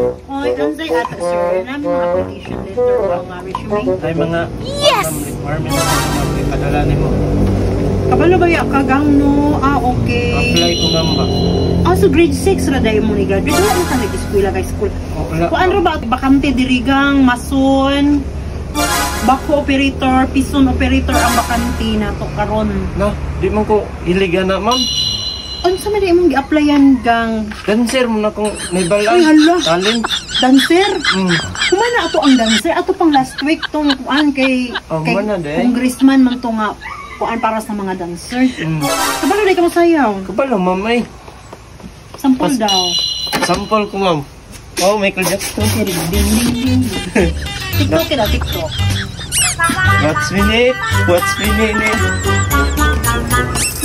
Oy, anday ata, sir. Na mga application letter o mga resume. Ay mga requirements na mga kadalanin mo. Kabalo ba yung kagang no? Ah, okay. Apply ko nga ba? Ah, so grade 6 ra dahil mo ni graduate. Wala mo ka nag-eskwela kay school. Kuan ra ba? Bakante dirigang, mason, bako operator, pison operator ang bakante na to karon. No, di man ko iliga na, ma'am. Unsa man imong gi-applyan gang Dancer mo na kung may balang. Ay, hala. Talent. dancer? Kumana ato ang dancer. Ato pang last week tong kuan kay mana de? congressman man to nga kuan para sa mga dancer. Kabalo day ka masayaw. Kabalo, ma'am ay. Sample daw. Sample ko, ma'am. Oh, Michael Jackson. Ding ding ding. TikTok kaya TikTok. What's minute? What's minute?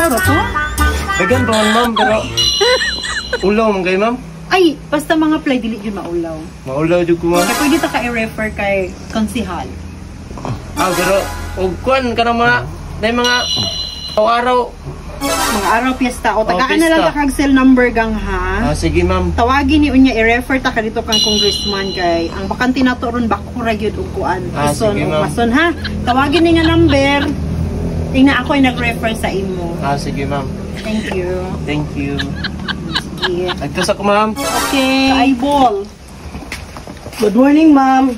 Maro to? Dagan pa man, ma'am, pero ulaw man kayo, ma'am. Ay, basta mga play dili jud maulaw. Maulaw jud ko, ma'am. Kaya pwede ta ka i-refer kay konsihal. Ah, pero ug kuan ka na mga araw. Mga araw piyesta o tagaan piyesta. na lang ta kag cell number gang ha. Ah, sige, ma'am. Tawagin ni unya i-refer ta ka dito kang congressman kay ang bakante nato ron bako ra gyud og kuan. Ah, Mason sige, o ma'am. mason ha. Tawagin ni nga number. Tingnan ako ay nag-refer sa imo. Ah, sige, ma'am. Thank you. Thank you. Sige. Nagtas ako, ma'am. Okay. Kaibol. Good morning, ma'am.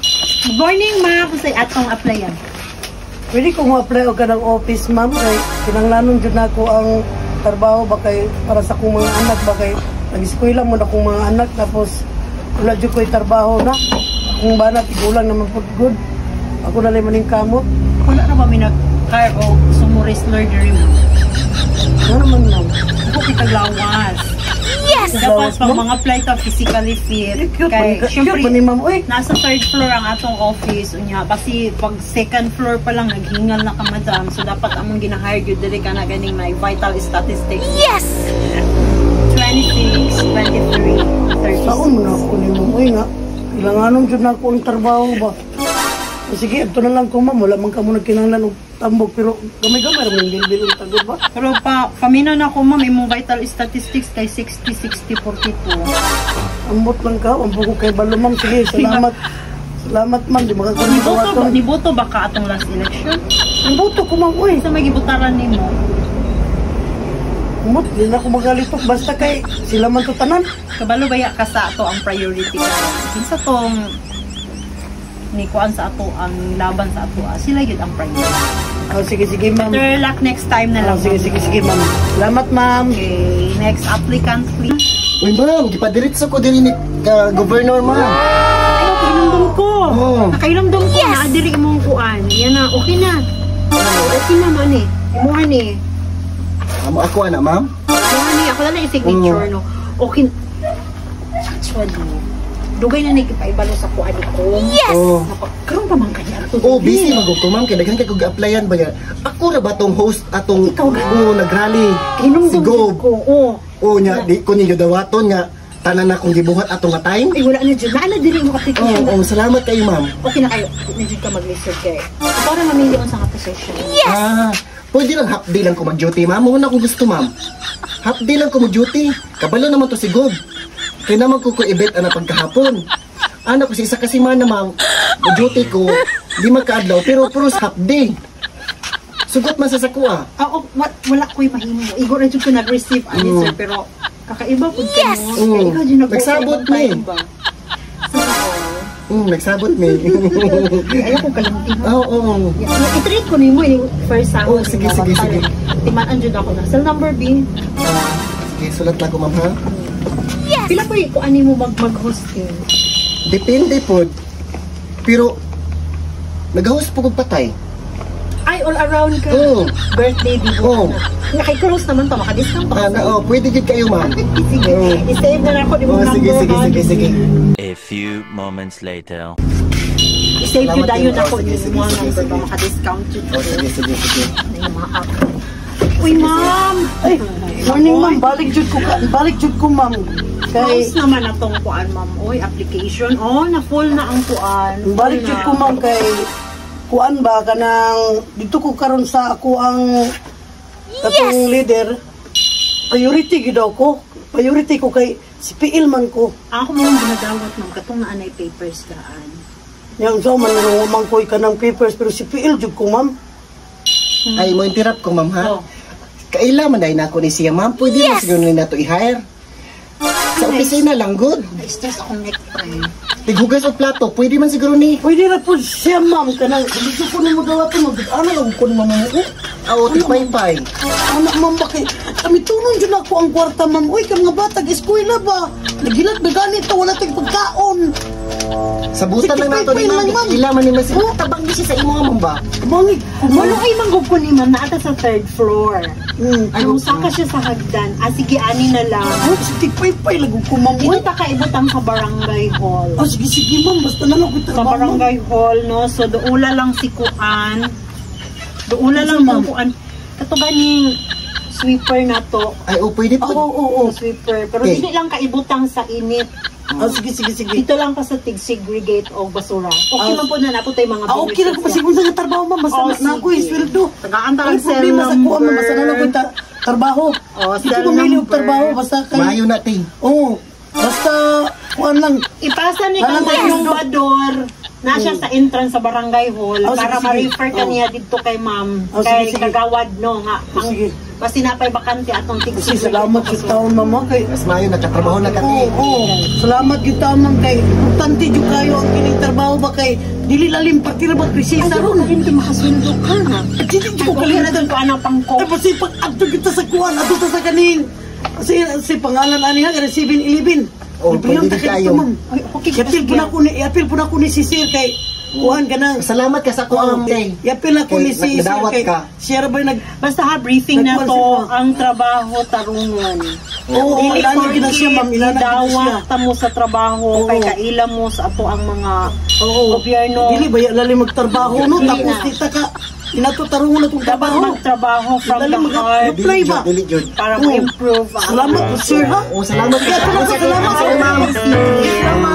Good morning, ma. Kusay atong applyan. Pwede ko ma-apply o ka ng office, ma'am. Kay kinanglanon dyan ako ang trabaho ba kay para sa akong mga anak ba kay nag-eskwela mo na akong mga anak tapos wala dyan ko yung trabaho na. Akong banat, igulang naman po good. Ako na lang maning kamot. Wala na ba minag-car o sumuris lordery mo? Ano naman, ma'am? Ako kitaglawas. Yes! Dapat pang mga flight of physically fit. Kay, Cute syempre, pa ni ma'am. Uy, nasa third floor ang atong office. Unya, kasi pag second floor pa lang, naghingal na ka, madam. So, dapat among ginahire yun. Dili ka na ganing may vital statistics. Yes! 26, 23, 36. saan mo na ako ni ma'am? Uy nga, ilanganon dyan na ako ang trabaho ba? Sige, ito na lang ko, ma'am. Wala man ka mo nagkinanglan o tambog. Pero gamay-gamay rin yung bilbil tagod ba? Pero pamina na ko, ma'am, imong vital statistics kay 60, 60, 42. Ambot lang ka, ambot ko kay Balo, ma'am. Sige, salamat. Salamat, ma'am. Di makakalimutan. Niboto ba ka atong last election? Amboto ko, ma'am. Uy, Sa may gibutaran nimo. ambot. Hindi na ako magalitok. Basta kay sila man to tanan. Kabalo baya ka sa ato ang priority ka. Kinsa tong ni kuan sa ato ang laban sa ato. Sila gyud ang priority. Oh, sige, sige, ma'am. Better luck next time na lang. Sige, sige, sige, ma'am. Salamat, ma'am. Okay, next applicant please. Uy, ma'am, gipadiritso ko din ni Governor, ma'am. Ay, nakailamdom ko. Oh. Nakailamdom ko na adiri imong kuan. Yan na, okay na. Okay na man eh. Imuhan eh. Amo ako, anak, ma'am. Imuhan eh. Ako na lang yung signature, no. Okay. Actually, dugay na nagpaibalo sa kuan ko. Yes! Oh. Karoon pa man kanya. Oh, busy magod ko, ma'am. Kaya daghan kay kog applyan ba yan? Ako na ba tong host atong Ikaw ga. nagrally? Hinungdong Si Gob. ko. Oo. Oh, nya, di ko ninyo dawaton nga. Tanan na akong gibuhat atong nga time. Ay, wala na dyan. Naala diri mo application. Oh, chocolate kayo, ma'am. Okay na kayo. Medyo ka mag-listen kayo. Para mamili mo sa position. Ah, pwede lang half day lang ko mag-duty, ma'am. Muna akong gusto, ma'am. Half day lang ko mag-duty. Kabalo naman to si Gob. Kaya naman ko i-bet ana pagkahapon. Ano ko si isa kasi man ma'am, mag-duty ko, di magkaadlaw, pero puros half day. Sugot man sa sakua. Oo, wala ko yung mahimo. Igor na dyan ko nag-receive answer, pero kakaiba po ka mo. Kaya ikaw dyan Nagsabot nag-vote ni. ba? Nagsabot mi. Ayaw ko kalimti mo. Oo. I-treat ko ni mo yung first sahod. Oh, sige, sige, sige. Timaan dyan ako na. Cell number B. Sige, sulat lang ko ma'am ha. Pila po yung kuanin mo mag-hosting? Depende po. Pero, nag-host po kong patay. Ay, all around ka. Oo. Birthday, di Oo. ba? Nakikross naman to, makadiscount pa. Pwede din kayo ma'am. Sige, i-save na lang ako. Oh, sige, sige, sige, sige. A few moments later. I-save yun dayon Salamat ako. din. Yung mga number ba, makadiscount yun. Oh, sige, sige, sige. Yung mga app. Uy, ma'am! Ay, morning, ma'am. Balik jud ko, ma'am. Kay, Nice naman na tong kuan, ma'am. Uy, application. Oh, na-full na ang kuan. balik jud ko, ma'am, kay kuan ba kanang dito ko karon sa ako ang katong leader. Priority gid ko. Priority ko kay Si PL man ko. Ako mo yung ginadawat ng katong na anay papers daan. Yang so man mangkoy ka ng papers pero si PL jud ko ma'am. Ay, mo interrupt ko, ma'am, ha? Oh. Kaila man dahil na ako ni siya, ma'am. Pwede na siguro nila ito i-hire. Sa opisina lang, good. Na-stress akong neck time. Tighugas o plato, pwede man siguro ni... Pwede na po siya ma'am kanang gusto ko na magawatan mo. Ano lang ko ma'am mo? Aw, tipay-pay. Anak ma'am bakit? Kami tulong dyan ako ang kwarta ma'am. Uy, kang nga bata, eskwela ba? Nagilat na ganito, wala tayong pagkaon. Sa buta lang nato ni ma'am. Ila man ni mas... Tabang di siya sa imo nga, ma'am ba? Mangit, Walo ay manggog ko ni ma'am, naata sa 3rd floor. Ay, Nung saka siya sa hagdan, sige, ani na lang. Oh, si tipay-pay lagu ko ma'am. Dito ta kaibutang sa barangay hall. Oh, sige ma'am, basta na lang ko Sa barangay hall, no? So, doula lang si Kuan. Doula lang ma'am? si Kuan. Ito ganing sweeper na to. Ay, oh, pwede po. Oo. Sweeper. Pero Okay. hindi lang kaibutang sa init. Oh, sige. Dito lang pa sa tig-segregate o basura. Okay man po na napo tayo mga Okay lang ko benefits masigmon sa trabaho ma'am. Basta Oh, na ako yung sige. sweldo. Tagaan ta Ay, ang cell problema sa kuha ma'am. Basta na lang ko number. yung trabaho. Oh, Hindi cell ko mamili og number. trabaho. Basta kayo. Mayo na, ting. Oo. Basta, kuhan lang. Ipasa ni Alam kang mo, yung bador na siya sa entrance sa barangay hall Oh, para sige. ma-refer ka Oh. niya dito kay ma'am. Oh, kay sige. kagawad, no? Nga. Oh, sige. Basta napay bakante atong Kasi salamat sa taon mama kay Mas mayo, nagkatrabaho na kami. Oo. Salamat yung taon ma'am kay importante yung kayo ang kining trabaho ba kay dili lalim partira ba krisisa Ay, ron. rin ka makasundo ka na. Dili ko Kalimutan kalimutan. ko anong pangko. Ay basi pag adto kita sa kuan adto ta sa kaning si pangalan ani ha 7-Eleven. Oh, pwede din kayo. Ay, okay, Iapil po na ko ni si Sir kay kuhan ka na. Salamat ka sa kuang, ting. Iapil na ko ni si Sir Nagdawat kay ka. Sir ba nag Basta ha, briefing na to, Nagkuhan siya. ang trabaho tarungon. Oo, Dili ilanan gina siya ma'am, ilanan gina siya. Dawat ta mo sa trabaho, Oo. kay kaila mo sa ato ang mga Oo. gobyerno. Dili ba lalim magtrabaho no Dili tapos na. kita ka inatutarungan na tong Dapat trabaho. magtrabaho from Dali the mag- heart Apply ba? Dili, jud. para Oo. ma-improve ang Salamat po sir ha. Oh, salamat ka. Salamat. Salamat, ma'am. Salamat.